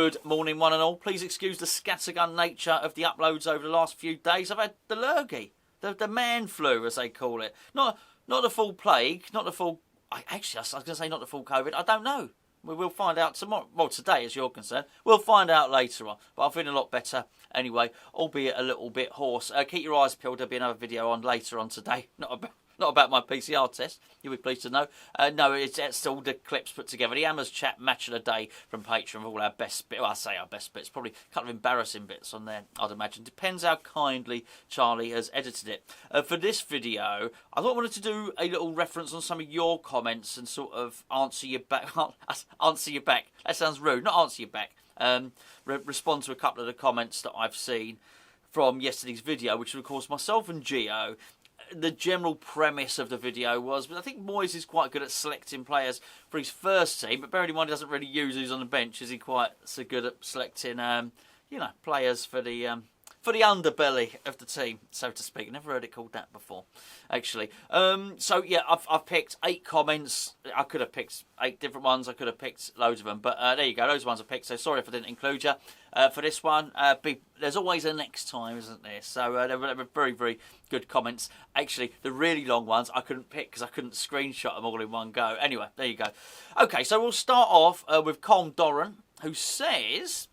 Good morning, one and all. Please excuse the scattergun nature of the uploads over the last few days. I've had the lurgy, the man flu, as they call it. Not the full plague, not the full... Actually, I was going to say not the full COVID. I don't know. We'll find out tomorrow. Well, today, as you're concerned. We'll find out later on. But I'm feeling a lot better anyway, albeit a little bit hoarse. Keep your eyes peeled. There'll be another video on later on today. Not about my PCR test, you'll be pleased to know. No, it's all the clips put together. The Hammers Chat Match of the Day from Patreon of all our best bits. Well, I say our best bits. Probably a couple of embarrassing bits on there, I'd imagine. Depends how kindly Charlie has edited it. For this video, I thought I wanted to do a little reference on some of your comments and sort of answer you back. Answer you back. That sounds rude. Not answer you back. Respond to a couple of the comments that I've seen from yesterday's video, which was, of course, myself and Gio. The general premise of the video was, but I think Moyes is quite good at selecting players for his first team, but bearing in mind he doesn't really use who's on the bench, is he quite so good at selecting, players for the underbelly of the team, so to speak. Never heard it called that before, actually. So yeah, I've picked 8 comments. I could have picked 8 different ones. I could have picked loads of them, but there you go. Those ones I picked. So sorry if I didn't include you for this one. There's always a next time, isn't there? So they were very, very good comments. Actually, the really long ones I couldn't pick because I couldn't screenshot them all in one go. Anyway, there you go. Okay, so we'll start off with Colm Doran, who says...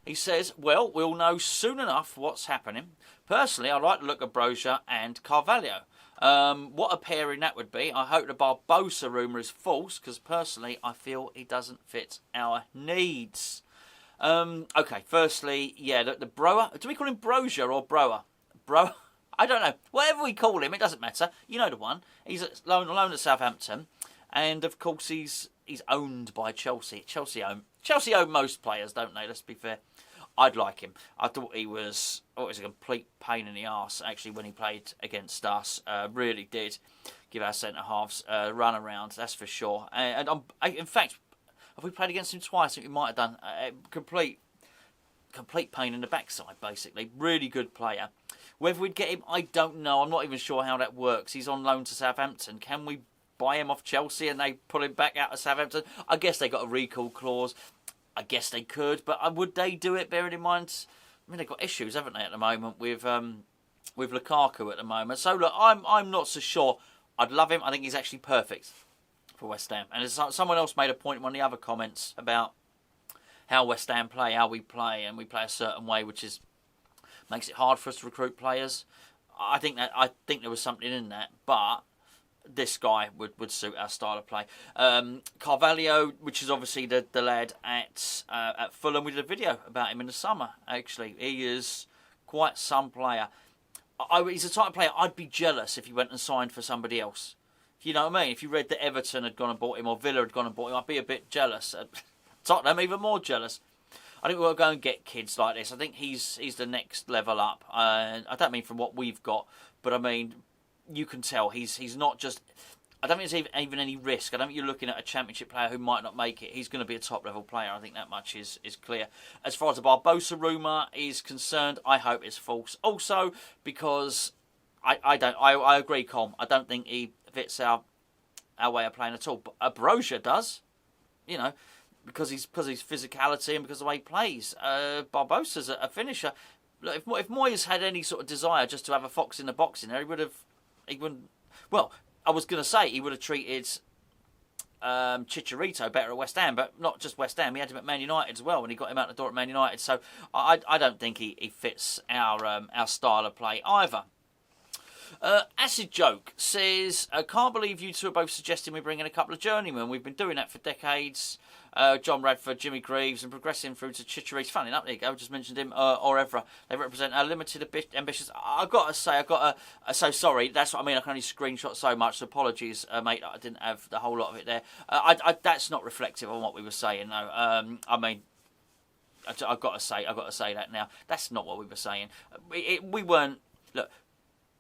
He says, well, we'll know soon enough what's happening. Personally, I like the look of Broja and Carvalho. What a pairing that would be. I hope the Barbosa rumour is false, because personally, I feel he doesn't fit our needs. Okay, firstly, yeah, the Broa. Do we call him Broja or Broa? Broa? I don't know. Whatever we call him, it doesn't matter. You know the one. He's loan at Southampton. And, of course, he's owned by Chelsea. Chelsea own most players, don't they? Let's be fair. I'd like him. I thought he was a complete pain in the arse, actually, when he played against us. Really did give our centre-halves a run around, that's for sure. And in fact, have we played against him twice? I think we might have done. Complete pain in the backside, basically. Really good player. Whether we'd get him, I don't know. I'm not even sure how that works. He's on loan to Southampton. Can we buy him off Chelsea and they pull him back out of Southampton? I guess they got a recall clause. I guess they could, but would they do it, bearing in mind, I mean, they've got issues, haven't they, at the moment, with Lukaku at the moment. So, look, I'm not so sure. I'd love him. I think he's actually perfect for West Ham. And someone else made a point in one of the other comments about how West Ham play, how we play, and we play a certain way, which makes it hard for us to recruit players. I think there was something in that, but this guy would suit our style of play. Carvalho, which is obviously the lad at Fulham, we did a video about him in the summer, actually. He is quite some player. He's the type of player I'd be jealous if he went and signed for somebody else. You know what I mean? If you read that Everton had gone and bought him or Villa had gone and bought him, I'd be a bit jealous. Tottenham, even more jealous. I think we'll go and get kids like this. I think he's the next level up. I don't mean from what we've got, but I mean... You can tell he's not just... I don't think there's even any risk. I don't think you're looking at a championship player who might not make it. He's going to be a top-level player. I think that much is clear. As far as the Barbosa rumour is concerned, I hope it's false. Also, because I agree, Colm. I don't think he fits our way of playing at all. But Broja does, you know, because his physicality and because of the way he plays. Barbosa's a finisher. Look, if Moyes had any sort of desire just to have a fox in the box in there, he wouldn't. Well, I was going to say he would have treated Chicharito better at West Ham, but not just West Ham. He had him at Man United as well when he got him out the door at Man United. So I don't think he fits our style of play either. Acid Joke says, I can't believe you two are both suggesting we bring in a couple of journeymen. We've been doing that for decades. John Radford, Jimmy Greaves, and progressing through to Chicharito. Funny enough, there you go, just mentioned him, or Evra. They represent our limited ambitions. I've got to say, so sorry, that's what I mean. I can only screenshot so much, so apologies, mate, I didn't have the whole lot of it there. That's not reflective on what we were saying, though. I mean, I've got to say that now. That's not what we were saying. We weren't, look,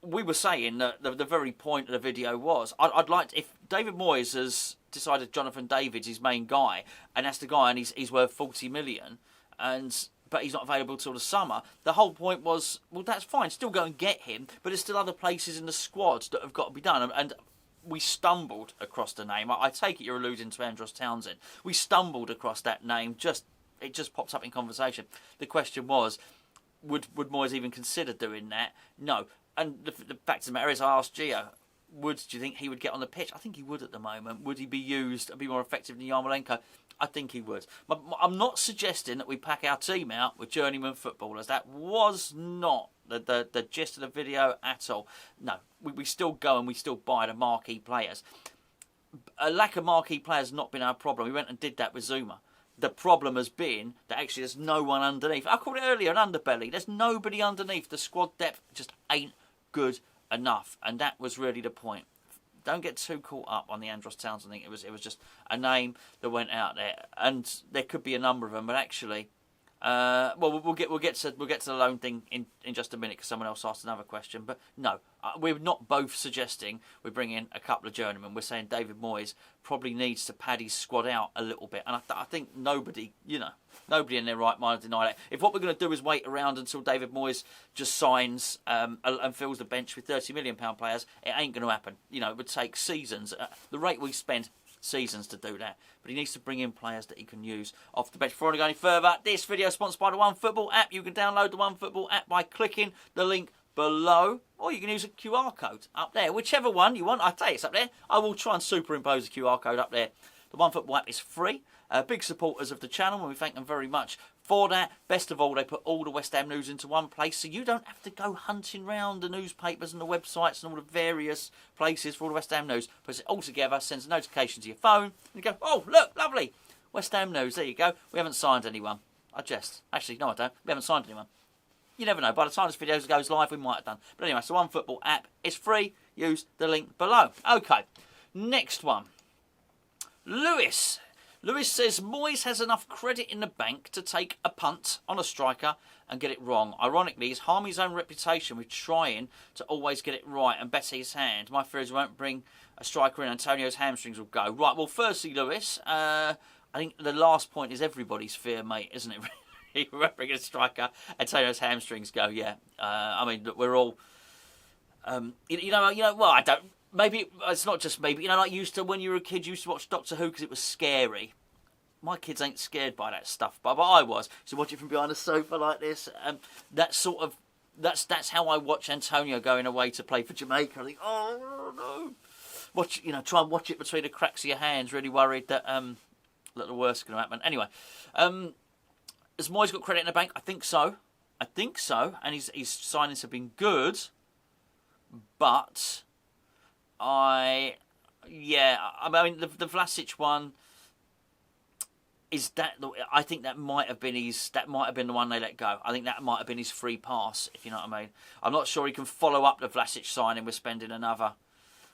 we were saying that the very point of the video was, I'd like to, if David Moyes has decided Jonathan David's his main guy, and that's the guy, and he's worth 40 million, but he's not available till the summer. The whole point was, well, that's fine, still go and get him, but there's still other places in the squad that have got to be done, and we stumbled across the name. I take it you're alluding to Andros Townsend. We stumbled across that name just it just popped up in conversation. The question was, would Moyes even consider doing that? No. And the fact of the matter is, I asked Gio, do you think he would get on the pitch? I think he would at the moment. Would he be used and be more effective than Yarmolenko? I think he would. I'm not suggesting that we pack our team out with journeyman footballers. That was not the gist of the video at all. No, we still go and we still buy the marquee players. A lack of marquee players has not been our problem. We went and did that with Zuma. The problem has been that actually there's no one underneath. I called it earlier an underbelly. There's nobody underneath. The squad depth just ain't good enough. And that was really the point. Don't get too caught up on the Andros Townsend thing. It was just a name that went out there. And there could be a number of them, but actually... we'll get to the loan thing in just a minute because someone else asked another question. But no, we're not both suggesting we bring in a couple of journeymen. We're saying David Moyes probably needs to pad his squad out a little bit, and I think nobody in their right mind deny that. If what we're going to do is wait around until David Moyes just signs and fills the bench with £30 million players, it ain't going to happen. It would take seasons. The rate we spend. Seasons to do that, but he needs to bring in players that he can use off the bench. Before I go any further, this video is sponsored by the OneFootball app. You can download the OneFootball app by clicking the link below, or you can use a QR code up there, whichever one you want. I tell you, it's up there. I will try and superimpose a QR code up there. The OneFootball app is free. Big supporters of the channel, and we thank them very much for that. Best of all, they put all the West Ham news into one place, so you don't have to go hunting round the newspapers and the websites and all the various places for all the West Ham news. Puts it all together, sends a notification to your phone, and you go, oh, look, lovely, West Ham news, there you go. We haven't signed anyone. I jest. Actually, no, I don't. We haven't signed anyone. You never know. By the time this video goes live, we might have done. But anyway, so OneFootball app is free. Use the link below. Okay, next one. Lewis says Moyes has enough credit in the bank to take a punt on a striker and get it wrong. Ironically, he's harming his own reputation with trying to always get it right and better his hand. My fear is he won't bring a striker in. Antonio's hamstrings will go. Right, well, firstly, Lewis, I think the last point is everybody's fear, mate, isn't it? He won't bring a striker. Antonio's hamstrings go, yeah. I mean, we're all... well, I don't... Maybe it's not just me, but like when you were a kid, you used to watch Doctor Who because it was scary. My kids ain't scared by that stuff, but I was. So watch it from behind a sofa like this. That's how I watch Antonio going away to play for Jamaica. I think, oh no, try and watch it between the cracks of your hands. Really worried that the worst is going to happen. Anyway, has Moyes got credit in the bank? I think so, and his signings have been good, but. I mean the Vlasic one is that. I think that might have been the one they let go. I think that might have been his free pass, if you know what I mean. I'm not sure he can follow up the Vlasic signing with spending another,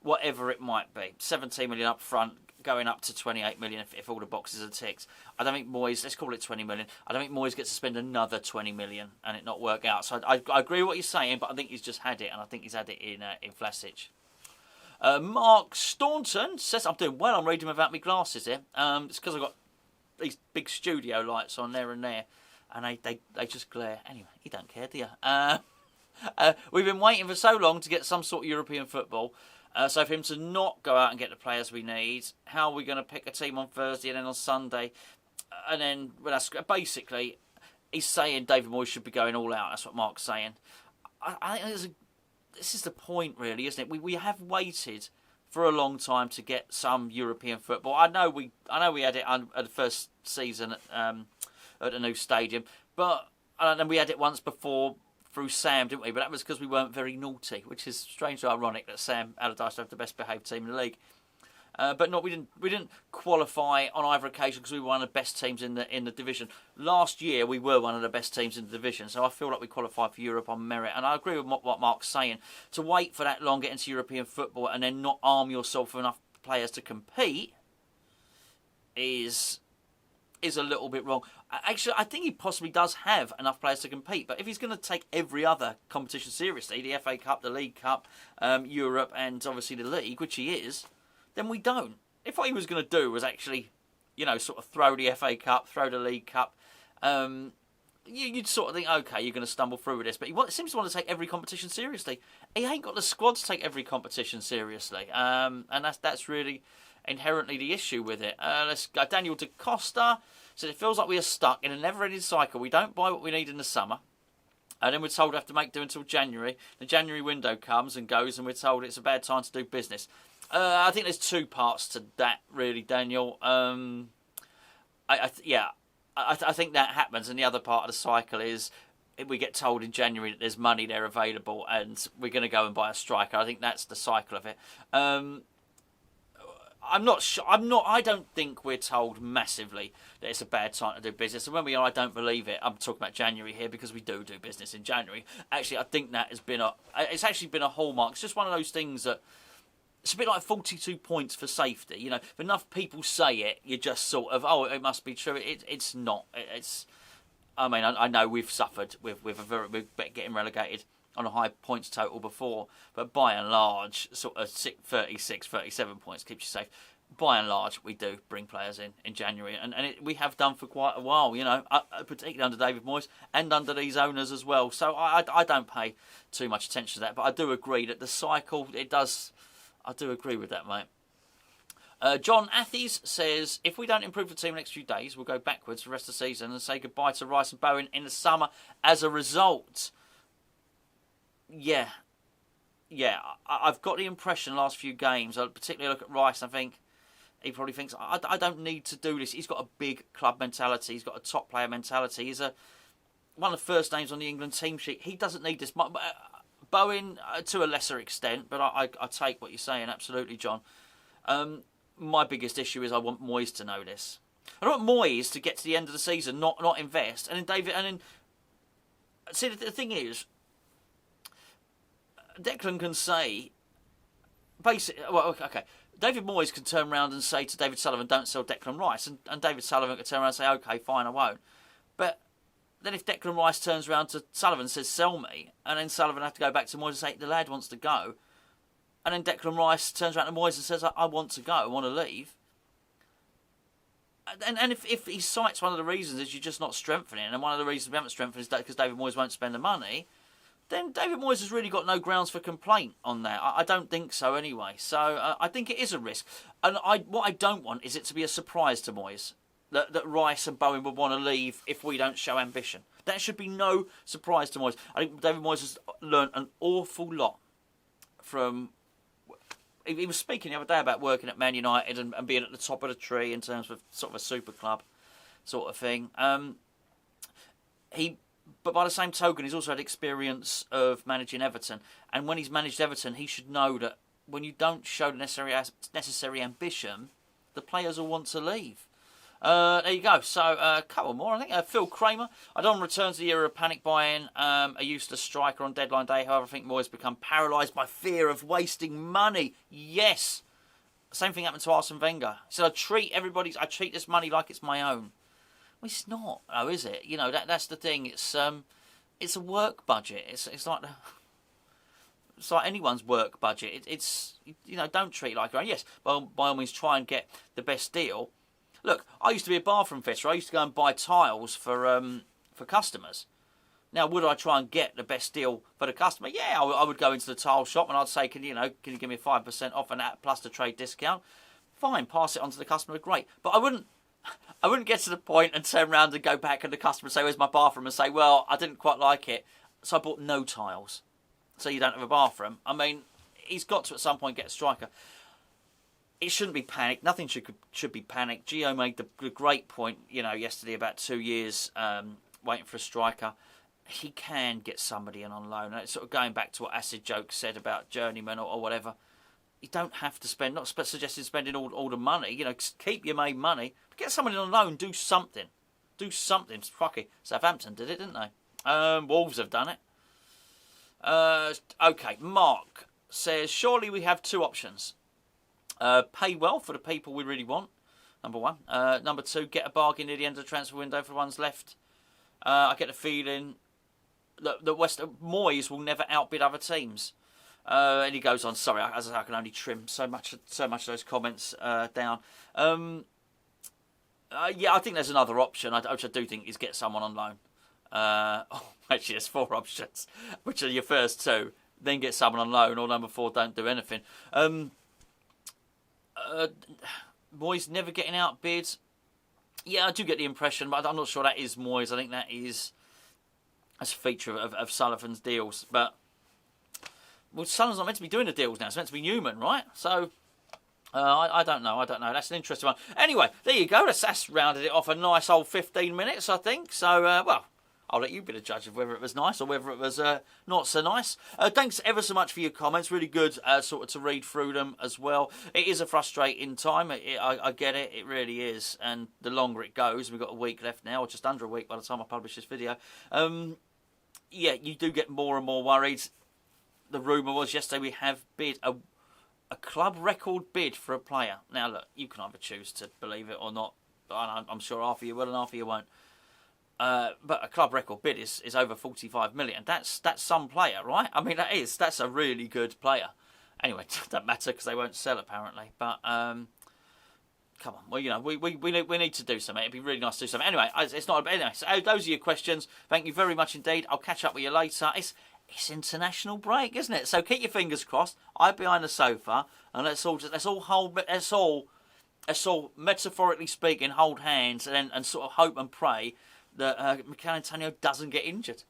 whatever it might be, 17 million up front, going up to 28 million if all the boxes are ticked. I don't think Moyes, let's call it 20 million. I don't think Moyes gets to spend another 20 million and it not work out. So I agree with what you're saying, but I think he's just had it, and I think he's had it in Vlasic. Mark Staunton says, I'm doing well, I'm reading without my glasses here. It's because I've got these big studio lights on there and there, and they just glare. Anyway, you don't care, do you? We've been waiting for so long to get some sort of European football, so for him to not go out and get the players we need, how are we going to pick a team on Thursday and then on Sunday? And then, basically, he's saying David Moyes should be going all out. That's what Mark's saying. I think this is the point, really, isn't it? We have waited for a long time to get some European football. I know we had it at the first season at the new stadium, but and we had it once before through Sam, didn't we? But that was because we weren't very naughty, which is strangely ironic that Sam Allardyce have the best behaved team in the league. But no, we didn't qualify on either occasion because we were one of the best teams in the division. Last year we were one of the best teams in the division, so I feel like we qualified for Europe on merit. And I agree with what Mark's saying. To wait for that long, get into European football, and then not arm yourself with enough players to compete is a little bit wrong. Actually, I think he possibly does have enough players to compete, but if he's going to take every other competition seriously, the FA Cup, the League Cup, Europe, and obviously the League, which he is, then we don't. If what he was going to do was actually, sort of throw the FA Cup, throw the League Cup, you'd sort of think, okay, you're going to stumble through with this. But he seems to want to take every competition seriously. He ain't got the squad to take every competition seriously. And that's really inherently the issue with it. Let's go. Daniel Da Costa So it feels like we are stuck in a never-ending cycle. We don't buy what we need in the summer, and then we're told we have to make do until January. The January window comes and goes, and we're told it's a bad time to do business. I think there's two parts to that, really, Daniel. I think that happens, and the other part of the cycle is we get told in January that there's money there available, and we're going to go and buy a striker. I think that's the cycle of it. I'm not sure. I don't think we're told massively that it's a bad time to do business. And when we are, I don't believe it. I'm talking about January here because we do business in January. Actually, I think that it's actually been a hallmark. It's just one of those things that it's a bit like 42 points for safety. You know, if enough people say it, you just sort of, oh, it must be true. It's not. I mean, I know we've suffered with getting relegated on a high points total before, but by and large, sort of 36, 37 points keeps you safe. By and large, we do bring players in January, and we have done for quite a while, you know, particularly under David Moyes and under these owners as well. So I don't pay too much attention to that, but I do agree that the cycle, I do agree with that, mate. John Athes says, if we don't improve the team in the next few days, we'll go backwards for the rest of the season and say goodbye to Rice and Bowen in the summer as a result. Yeah, I've got the impression the last few games, I particularly look at Rice, I think he probably thinks, I don't need to do this. He's got a big club mentality. He's got a top player mentality. He's one of the first names on the England team sheet. He doesn't need this. Bowen, to a lesser extent, but I take what you're saying, absolutely, John. My biggest issue is I want Moyes to know this. I don't want Moyes to get to the end of the season, not invest. And then see, the thing is, Declan can say, basically, well, okay, David Moyes can turn around and say to David Sullivan, don't sell Declan Rice, and David Sullivan can turn around and say, okay, fine, I won't. But then if Declan Rice turns around to Sullivan and says, sell me, and then Sullivan have to go back to Moyes and say, the lad wants to go, and then Declan Rice turns around to Moyes and says, I want to go, I want to leave. And if he cites one of the reasons is you're just not strengthening, and one of the reasons we haven't strengthened is because David Moyes won't spend the money, then David Moyes has really got no grounds for complaint on that. I don't think so anyway. So I think it is a risk. And what I don't want is it to be a surprise to Moyes that Rice and Bowen would want to leave if we don't show ambition. That should be no surprise to Moyes. I think David Moyes has learned an awful lot from... He was speaking the other day about working at Man United and being at the top of the tree in terms of sort of a super club sort of thing. But by the same token, he's also had experience of managing Everton. And when he's managed Everton, he should know that when you don't show the necessary ambition, the players will want to leave. There you go. So, a couple more, I think. Phil Kramer. I don't return to the era of panic buying a useless striker on deadline day. However, I think Moyes become paralysed by fear of wasting money. Yes. Same thing happened to Arsene Wenger. He said, I treat this money like it's my own. Well, it's not, though, is it? You know, that's the thing. It's a work budget. It's like anyone's work budget. It's you know, don't treat it like your own. Yes, by all means, try and get the best deal. Look, I used to be a bathroom fitter. I used to go and buy tiles for customers. Now, would I try and get the best deal for the customer? Yeah, I would go into the tile shop and I'd say, can you give me 5% off and that plus the trade discount? Fine, pass it on to the customer. Great, but I wouldn't get to the point and turn around and go back and the customer say, where's my bathroom? And say, well, I didn't quite like it, so I bought no tiles. So you don't have a bathroom. I mean, he's got to at some point get a striker. It shouldn't be panic. Nothing should be panic. Gio made the great point, yesterday about 2 years waiting for a striker. He can get somebody in on loan. And it's sort of going back to what Acid Joke said about journeyman or whatever. You don't have to spend, not suggesting spending all the money. Keep your made money. But get someone in on loan. Do something. Do something. Fucky. Southampton did it, didn't they? Wolves have done it. Okay, Mark says, surely we have two options. Pay well for the people we really want, number one. Number two, get a bargain near the end of the transfer window for the ones left. I get the feeling that Moyes will never outbid other teams. And he goes on, sorry, as I can only trim so much of those comments down. Yeah, I think there's another option, which I do think is get someone on loan. Actually, there's four options, which are your first two. Then get someone on loan, or number four, don't do anything. Moyes never getting outbid. Yeah, I do get the impression, but I'm not sure that is Moyes. I think that's a feature of Sullivan's deals. But well, Sullivan's not meant to be doing the deals now. It's meant to be Newman, right? So I don't know. That's an interesting one. Anyway, there you go. That's rounded it off a nice old 15 minutes, I think. So, well, I'll let you be the judge of whether it was nice or whether it was not so nice. Thanks ever so much for your comments. Really good sort of to read through them as well. It is a frustrating time. I get it. It really is. And the longer it goes, we've got a week left now, or just under a week by the time I publish this video. Yeah, you do get more and more worried. The rumour was yesterday we have bid a club record bid for a player. Now, look, you can either choose to believe it or not. I'm sure half of you will and half of you won't. But a club record bid is over 45 million. That's some player, right? I mean, that's a really good player. Anyway, it doesn't matter because they won't sell apparently. But come on, well, you know, we need to do something. It'd be really nice to do something. Anyway, it's not. Anyway, so those are your questions. Thank you very much indeed. I'll catch up with you later. It's international break, isn't it? So keep your fingers crossed. I'm behind the sofa, and let's all metaphorically speaking, hold hands and sort of hope and pray that Mikel Antonio doesn't get injured.